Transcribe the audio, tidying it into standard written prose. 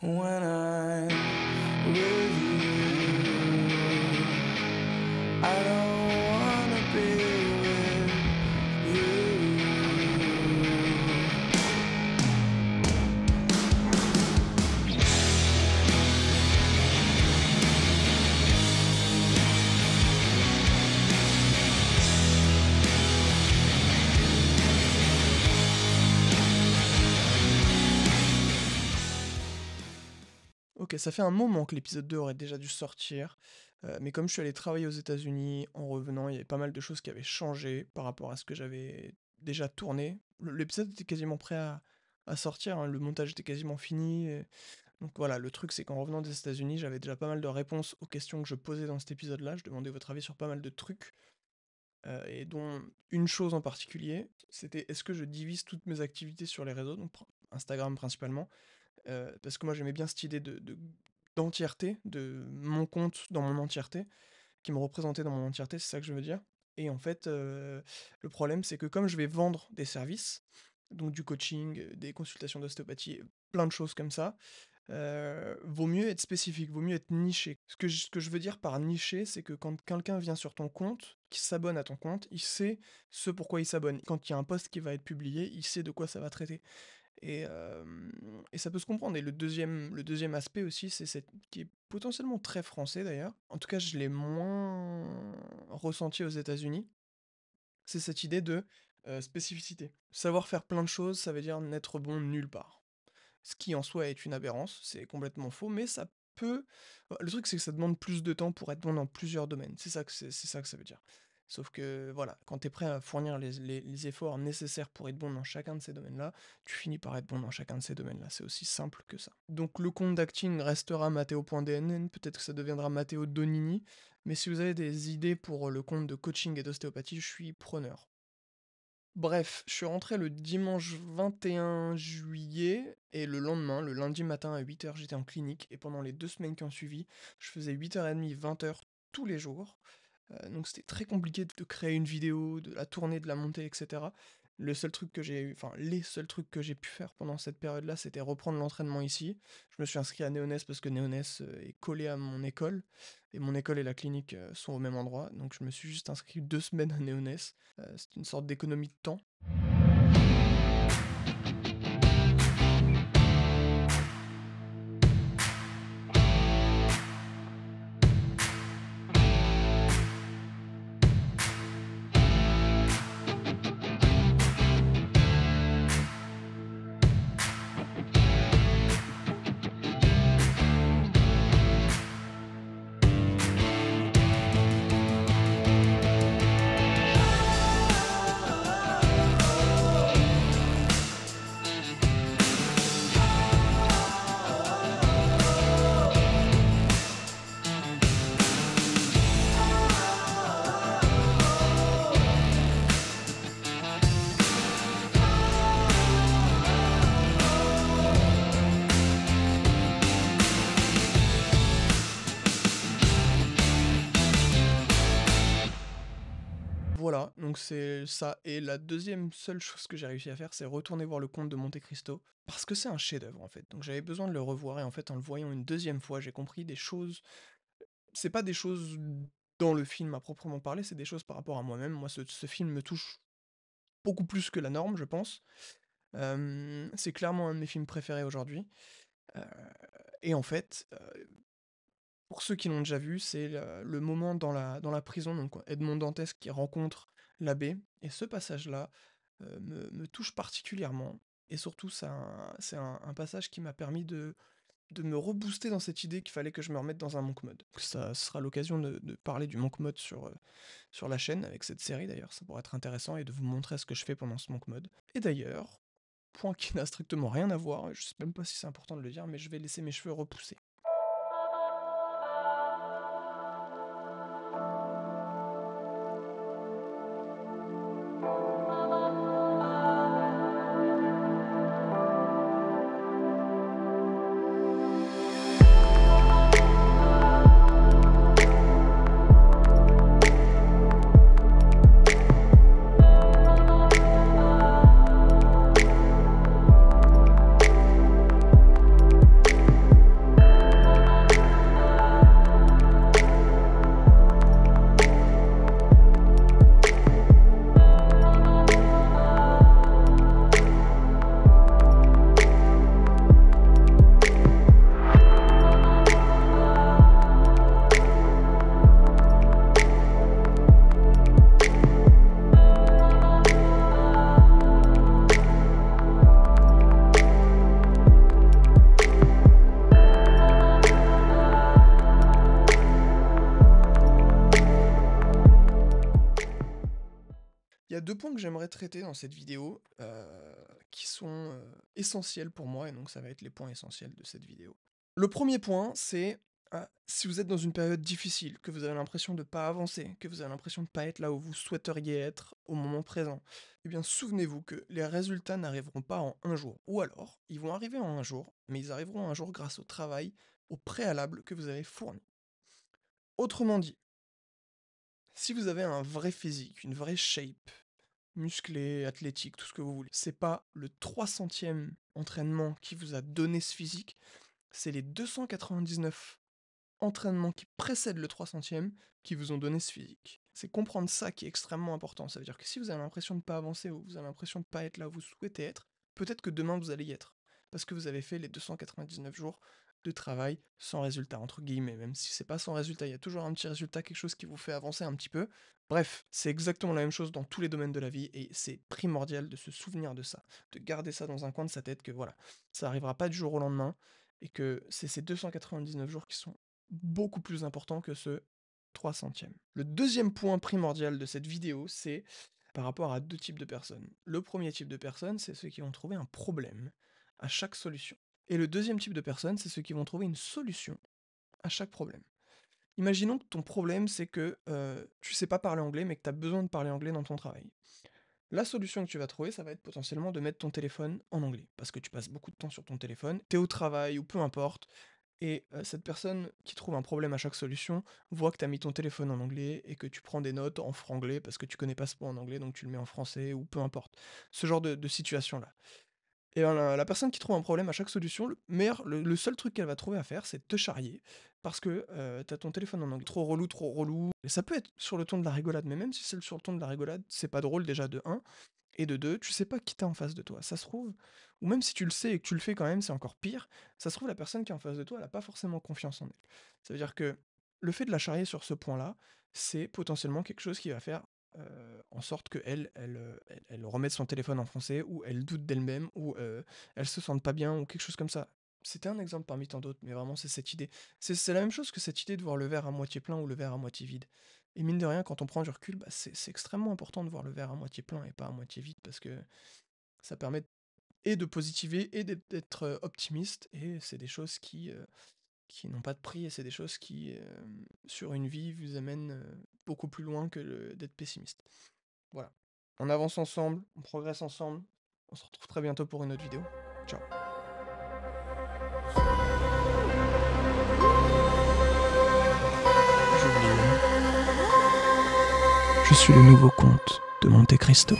When I'm with you, I don't wanna be with you. Ok, ça fait un moment que l'épisode 2 aurait déjà dû sortir, mais comme je suis allé travailler aux États-Unis, en revenant, il y avait pas mal de choses qui avaient changé par rapport à ce que j'avais déjà tourné. L'épisode était quasiment prêt à sortir, hein, le montage était quasiment fini. Donc voilà, le truc c'est qu'en revenant des États-Unis, j'avais déjà pas mal de réponses aux questions que je posais dans cet épisode-là. Je demandais votre avis sur pas mal de trucs, et dont une chose en particulier, c'était est-ce que je divise toutes mes activités sur les réseaux, donc Instagram principalement. Parce que moi j'aimais bien cette idée d'entièreté, de mon compte dans mon entièreté, qui me représentait dans mon entièreté, c'est ça que je veux dire. Et en fait, le problème c'est que comme je vais vendre des services, donc du coaching, des consultations d'ostéopathie, plein de choses comme ça, vaut mieux être spécifique, vaut mieux être niché. Ce que je veux dire par niché, c'est que quand quelqu'un vient sur ton compte, qui s'abonne à ton compte, il sait ce pourquoi il s'abonne. Quand il y a un post qui va être publié, il sait de quoi ça va traiter. Et ça peut se comprendre. Et le deuxième aspect aussi, qui est potentiellement très français d'ailleurs, en tout cas je l'ai moins ressenti aux États-Unis, c'est cette idée de spécificité. Savoir faire plein de choses, ça veut dire n'être bon nulle part. Ce qui en soi est une aberrance, c'est complètement faux, mais ça peut... Le truc c'est que ça demande plus de temps pour être bon dans plusieurs domaines, c'est ça que ça veut dire. Sauf que voilà, quand t'es prêt à fournir les efforts nécessaires pour être bon dans chacun de ces domaines-là, tu finis par être bon dans chacun de ces domaines-là, c'est aussi simple que ça. Donc le compte d'acting restera Matteo.dnn, peut-être que ça deviendra Matteo Donini, mais si vous avez des idées pour le compte de coaching et d'ostéopathie, je suis preneur. Bref, je suis rentré le dimanche 21 juillet, et le lendemain, le lundi matin à 8h, j'étais en clinique, et pendant les 2 semaines qui ont suivi, je faisais 8h30, 20h tous les jours. Donc c'était très compliqué de créer une vidéo, de la tourner, de la monter, etc. Le seul truc que j'ai, enfin les seuls trucs que j'ai pu faire pendant cette période-là, c'était reprendre l'entraînement ici. Je me suis inscrit à Néonès parce que Néonès est collé à mon école, et mon école et la clinique sont au même endroit, donc je me suis juste inscrit 2 semaines à Néonès. C'est une sorte d'économie de temps. Voilà, donc c'est ça. Et la deuxième seule chose que j'ai réussi à faire, c'est retourner voir le Comte de Monte Cristo, parce que c'est un chef-d'œuvre en fait. Donc j'avais besoin de le revoir, et en fait en le voyant une deuxième fois, j'ai compris des choses. C'est pas des choses dans le film à proprement parler, c'est des choses par rapport à moi-même. Moi, ce film me touche beaucoup plus que la norme, je pense. C'est clairement un de mes films préférés aujourd'hui. Euh, et en fait, pour ceux qui l'ont déjà vu, c'est le moment dans la prison, donc Edmond Dantès qui rencontre l'abbé, et ce passage-là me touche particulièrement, et surtout c'est un passage qui m'a permis de me rebooster dans cette idée qu'il fallait que je me remette dans un monk mode. Ça sera l'occasion de parler du monk mode sur la chaîne, avec cette série d'ailleurs, ça pourrait être intéressant, et de vous montrer ce que je fais pendant ce monk mode. Et d'ailleurs, point qui n'a strictement rien à voir, je sais même pas si c'est important de le dire, mais je vais laisser mes cheveux repousser. 2 points que j'aimerais traiter dans cette vidéo, qui sont, essentiels pour moi et donc ça va être les points essentiels de cette vidéo. Le premier point, c'est, si vous êtes dans une période difficile, que vous avez l'impression de pas avancer, que vous avez l'impression de pas être là où vous souhaiteriez être au moment présent, eh bien souvenez-vous que les résultats n'arriveront pas en un jour. Ou alors, ils vont arriver en un jour, mais ils arriveront un jour grâce au travail, au préalable que vous avez fourni. Autrement dit, si vous avez un vrai physique, une vraie shape, musclé, athlétique, tout ce que vous voulez, c'est pas le 300e entraînement qui vous a donné ce physique, c'est les 299 entraînements qui précèdent le 300e qui vous ont donné ce physique. C'est comprendre ça qui est extrêmement important. Ça veut dire que si vous avez l'impression de ne pas avancer ou vous avez l'impression de ne pas être là où vous souhaitez être, peut-être que demain vous allez y être. Parce que vous avez fait les 299 jours de travail sans résultat, entre guillemets. Même si c'est pas sans résultat, il y a toujours un petit résultat, quelque chose qui vous fait avancer un petit peu. Bref, c'est exactement la même chose dans tous les domaines de la vie et c'est primordial de se souvenir de ça, de garder ça dans un coin de sa tête que voilà, ça arrivera pas du jour au lendemain et que c'est ces 299 jours qui sont beaucoup plus importants que ce 300e. Le deuxième point primordial de cette vidéo, c'est par rapport à 2 types de personnes. Le premier type de personnes, c'est ceux qui vont trouver un problème à chaque solution. Et le deuxième type de personnes, c'est ceux qui vont trouver une solution à chaque problème. Imaginons que ton problème, c'est que tu sais pas parler anglais, mais que tu as besoin de parler anglais dans ton travail. La solution que tu vas trouver, ça va être potentiellement de mettre ton téléphone en anglais, parce que tu passes beaucoup de temps sur ton téléphone, tu es au travail ou peu importe, et cette personne qui trouve un problème à chaque solution voit que tu as mis ton téléphone en anglais et que tu prends des notes en franglais parce que tu connais pas ce mot en anglais, donc tu le mets en français ou peu importe. Ce genre de situation-là. Et ben, la personne qui trouve un problème à chaque solution, le seul truc qu'elle va trouver à faire, c'est de te charrier. Parce que t'as ton téléphone en anglais. Trop relou, trop relou. Et ça peut être sur le ton de la rigolade, mais même si c'est sur le ton de la rigolade, c'est pas drôle déjà de un. Et de 2, tu sais pas qui t'as en face de toi. Ça se trouve, ou même si tu le sais et que tu le fais quand même, c'est encore pire. Ça se trouve, la personne qui est en face de toi, elle a pas forcément confiance en elle. Ça veut dire que le fait de la charrier sur ce point-là, c'est potentiellement quelque chose qui va faire en sorte qu'elle elle remette son téléphone en français, ou elle doute d'elle-même, ou elle se sente pas bien, ou quelque chose comme ça. C'était un exemple parmi tant d'autres, mais vraiment c'est cette idée. C'est la même chose que cette idée de voir le verre à moitié plein ou le verre à moitié vide. Et mine de rien, quand on prend du recul, bah, c'est extrêmement important de voir le verre à moitié plein et pas à moitié vide, parce que ça permet et de positiver et d'être optimiste, et c'est des choses qui n'ont pas de prix, et c'est des choses qui, sur une vie, vous amènent beaucoup plus loin que d'être pessimiste. Voilà. On avance ensemble, on progresse ensemble. On se retrouve très bientôt pour une autre vidéo. Ciao. J'ai oublié. Je suis le nouveau comte de Monte Cristo.